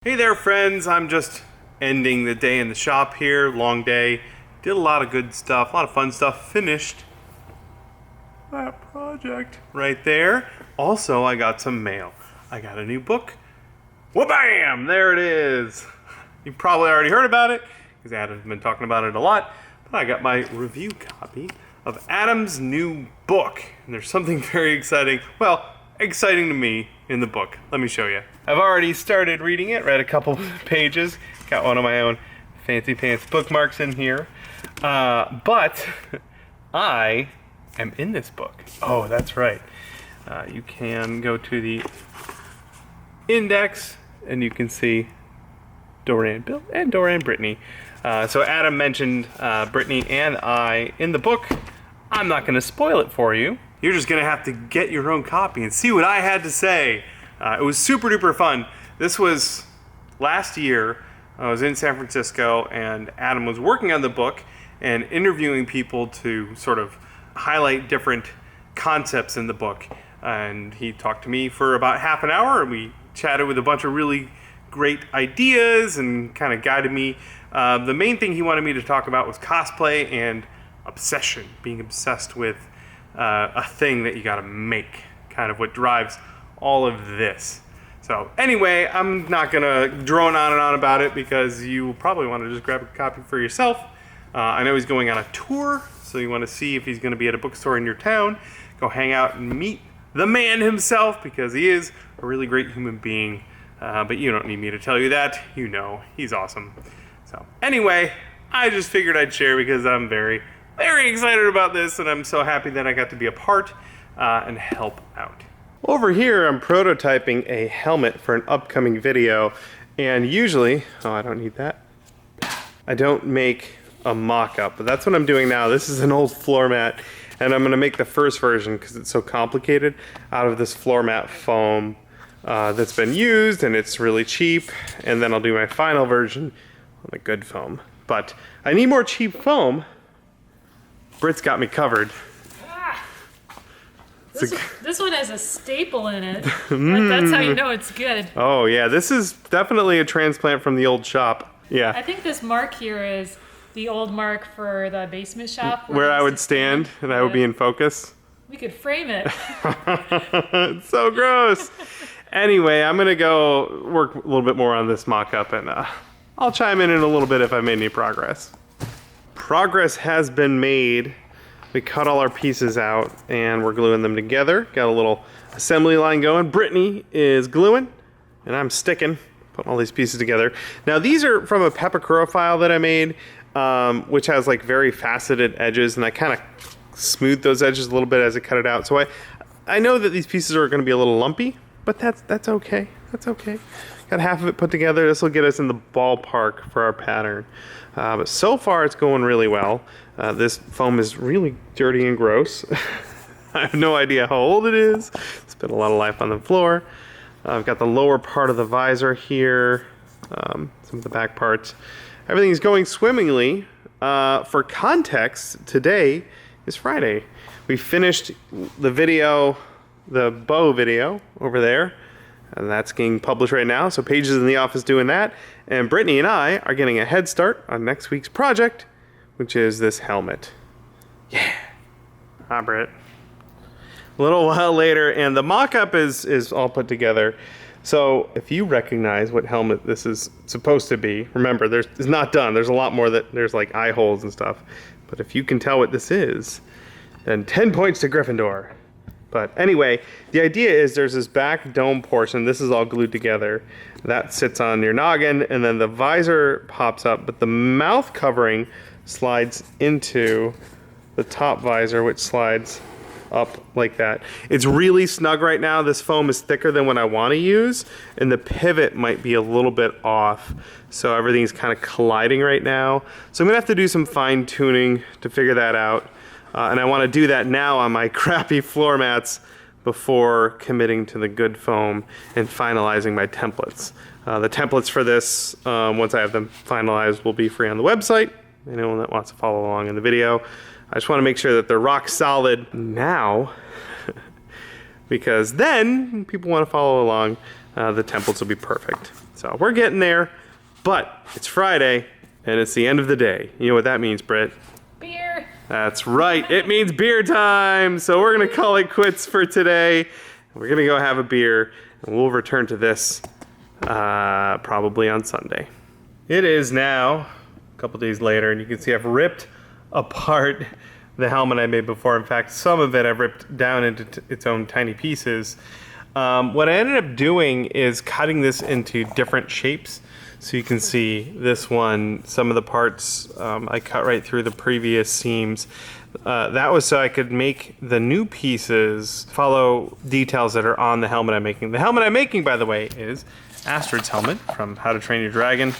Hey there friends, I'm just ending the day in the shop here, long day. Did a lot of good stuff, a lot of fun stuff, finished that project right there. Also, I got some mail. I got a new book. Wha-bam! There it is. You probably already heard about it, because Adam's been talking about it a lot, but I got my review copy of Adam's new book. And there's something very exciting, well, exciting to me in the book. Let me show you. I've already started reading it, read a couple pages, got one of my own fancy pants bookmarks in here, but I am in this book. Oh, that's right. You can go to the index and you can see Dorian, Bill, and Dorian Brittany. So Adam mentioned Brittany and I in the book. I'm not going to spoil it for you. You're just going to have to get your own copy and see what I had to say. It was super duper fun. This was last year. I was in San Francisco and Adam was working on the book and interviewing people to sort of highlight different concepts in the book. And he talked to me for about half an hour and we chatted with a bunch of really great ideas and kind of guided me. The main thing he wanted me to talk about was cosplay and obsession, being obsessed with a thing that you gotta make, kind of what drives all of this. So anyway, I'm not gonna drone on and on about it because you probably want to just grab a copy for yourself. I know he's going on a tour, so you want to see if he's going to be at a bookstore in your town. Go hang out and meet the man himself because he is a really great human being. But you don't need me to tell you that. You know, he's awesome. So anyway, I just figured I'd share because I'm very, very excited about this and I'm so happy that I got to be a part and help out. Over here, I'm prototyping a helmet for an upcoming video, and usually, oh, I don't need that. I don't make a mock-up, but that's what I'm doing now. This is an old floor mat, and I'm gonna make the first version because it's so complicated out of this floor mat foam that's been used, and it's really cheap, and then I'll do my final version on the good foam. But I need more cheap foam. Britt's got me covered. This one has a staple in it. Like, that's how you know it's good. Oh yeah, this is definitely a transplant from the old shop. Yeah. I think this mark here is the old mark for the basement shop. Where I would stand and I would be in focus. We could frame it. It's so gross. Anyway, I'm gonna go work a little bit more on this mock-up and I'll chime in a little bit if I made any progress. Progress has been made. We cut all our pieces out and we're gluing them together. Got a little assembly line going. Brittany is gluing and I'm sticking, putting all these pieces together. Now these are from a Pepakura file that I made, which has like very faceted edges, and I kind of smoothed those edges a little bit as I cut it out. So I know that these pieces are gonna be a little lumpy, but that's okay, that's okay. Got half of it put together. This will get us in the ballpark for our pattern. But so far it's going really well. This foam is really dirty and gross. I have no idea how old it is. It's been a lot of life on the floor. I've got the lower part of the visor here, some of the back parts. Everything's going swimmingly. For context, today is Friday. We finished the video, the bow video over there. And that's getting published right now. So Paige is in the office doing that. And Brittany and I are getting a head start on next week's project, which is this helmet. Yeah. Hi, Britt. A little while later, and the mock-up is all put together. So if you recognize what helmet this is supposed to be, remember, it's not done. There's a lot more there's like eye holes and stuff. But if you can tell what this is, then 10 points to Gryffindor. But anyway, the idea is there's this back dome portion. This is all glued together. That sits on your noggin, and then the visor pops up, but the mouth covering slides into the top visor, which slides up like that. It's really snug right now. This foam is thicker than what I want to use, and the pivot might be a little bit off. So everything's kind of colliding right now. So I'm gonna have to do some fine tuning to figure that out. And I want to do that now on my crappy floor mats before committing to the good foam and finalizing my templates. The templates for this, once I have them finalized, will be free on the website. Anyone that wants to follow along in the video. I just want to make sure that they're rock solid now because then people want to follow along the templates will be perfect. So we're getting there, but it's Friday and it's the end of the day. You know what that means, Britt? Beer. That's right, it means beer time. So we're gonna call it quits for today. We're gonna go have a beer and we'll return to this probably on Sunday. It is now a couple days later, and you can see I've ripped apart the helmet I made before. In fact, some of it I've ripped down into its own tiny pieces. What I ended up doing is cutting this into different shapes. So you can see this one, some of the parts I cut right through the previous seams. That was so I could make the new pieces follow details that are on the helmet I'm making. The helmet I'm making, by the way, is Astrid's helmet from How to Train Your Dragon.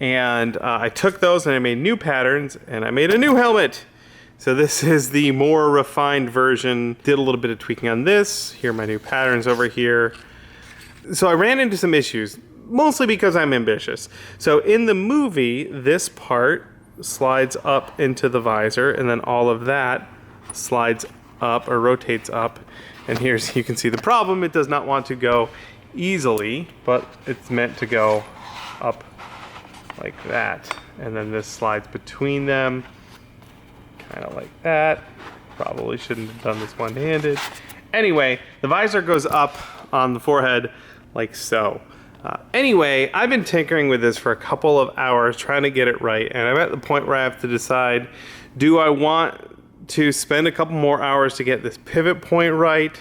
And I took those and I made new patterns and I made a new helmet. So this is the more refined version. Did a little bit of tweaking on this. Here are my new patterns over here. So I ran into some issues, mostly because I'm ambitious. So in the movie, this part slides up into the visor and then all of that slides up or rotates up. And here's, you can see the problem. It does not want to go easily, but it's meant to go up like that. And then this slides between them, kind of like that. Probably shouldn't have done this one-handed. Anyway, the visor goes up on the forehead like so. Anyway, I've been tinkering with this for a couple of hours trying to get it right, and I'm at the point where I have to decide, do I want to spend a couple more hours to get this pivot point right?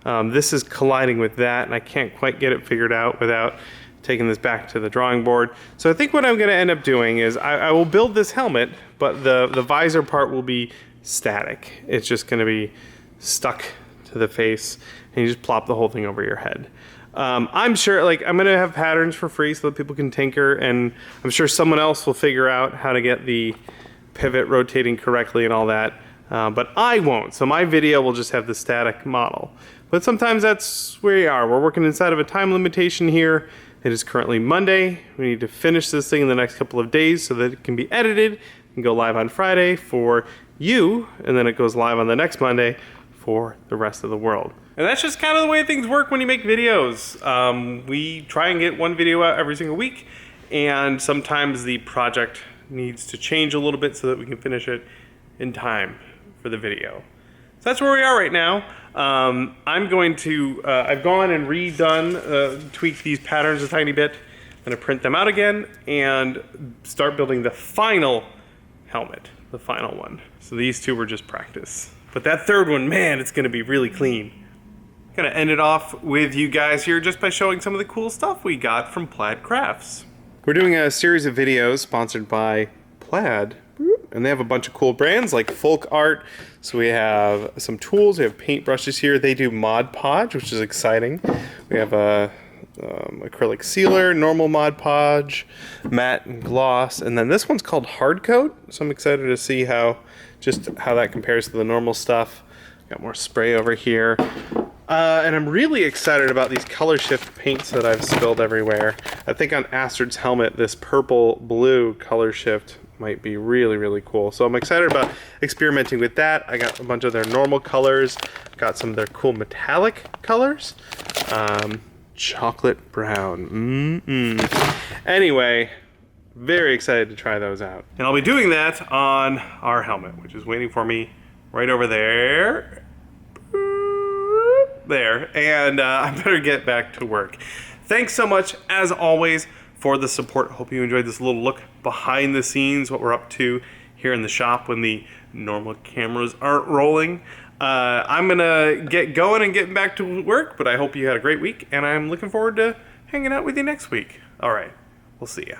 This is colliding with that, and I can't quite get it figured out without taking this back to the drawing board. So I think what I'm gonna end up doing is I will build this helmet, but the visor part will be static. It's just gonna be stuck to the face, and you just plop the whole thing over your head. I'm sure, like, I'm gonna have patterns for free so that people can tinker, and I'm sure someone else will figure out how to get the pivot rotating correctly and all that, but I won't. So my video will just have the static model. But sometimes that's where we are. We're working inside of a time limitation here. It is currently Monday. We need to finish this thing in the next couple of days so that it can be edited and go live on Friday for you, and then it goes live on the next Monday for the rest of the world. And that's just kind of the way things work when you make videos. We try and get one video out every single week, and sometimes the project needs to change a little bit so that we can finish it in time for the video. So that's where we are right now. I'm going to, I've gone and redone, tweaked these patterns a tiny bit. I'm gonna print them out again and start building the final helmet, the final one. So these two were just practice. But that third one, man, it's gonna be really clean. Gonna end it off with you guys here just by showing some of the cool stuff we got from Plaid Crafts. We're doing a series of videos sponsored by Plaid, and they have a bunch of cool brands like Folk Art. So we have some tools, we have paintbrushes here. They do Mod Podge, which is exciting. We have a acrylic sealer, normal Mod Podge, matte and gloss, and then this one's called Hard Coat. So I'm excited to see how that compares to the normal stuff. Got more spray over here. And I'm really excited about these color shift paints that I've spilled everywhere. I think on Astrid's helmet, this purple blue color shift might be really, really cool. So I'm excited about experimenting with that. I got a bunch of their normal colors, got some of their cool metallic colors. Chocolate brown. Anyway, very excited to try those out. And I'll be doing that on our helmet, which is waiting for me right over there. There, and I better get back to work. Thanks so much, as always, for the support. Hope you enjoyed this little look behind the scenes, what we're up to here in the shop when the normal cameras aren't rolling. I'm gonna get going and getting back to work, but I hope you had a great week, and I'm looking forward to hanging out with you next week. All right, we'll see ya.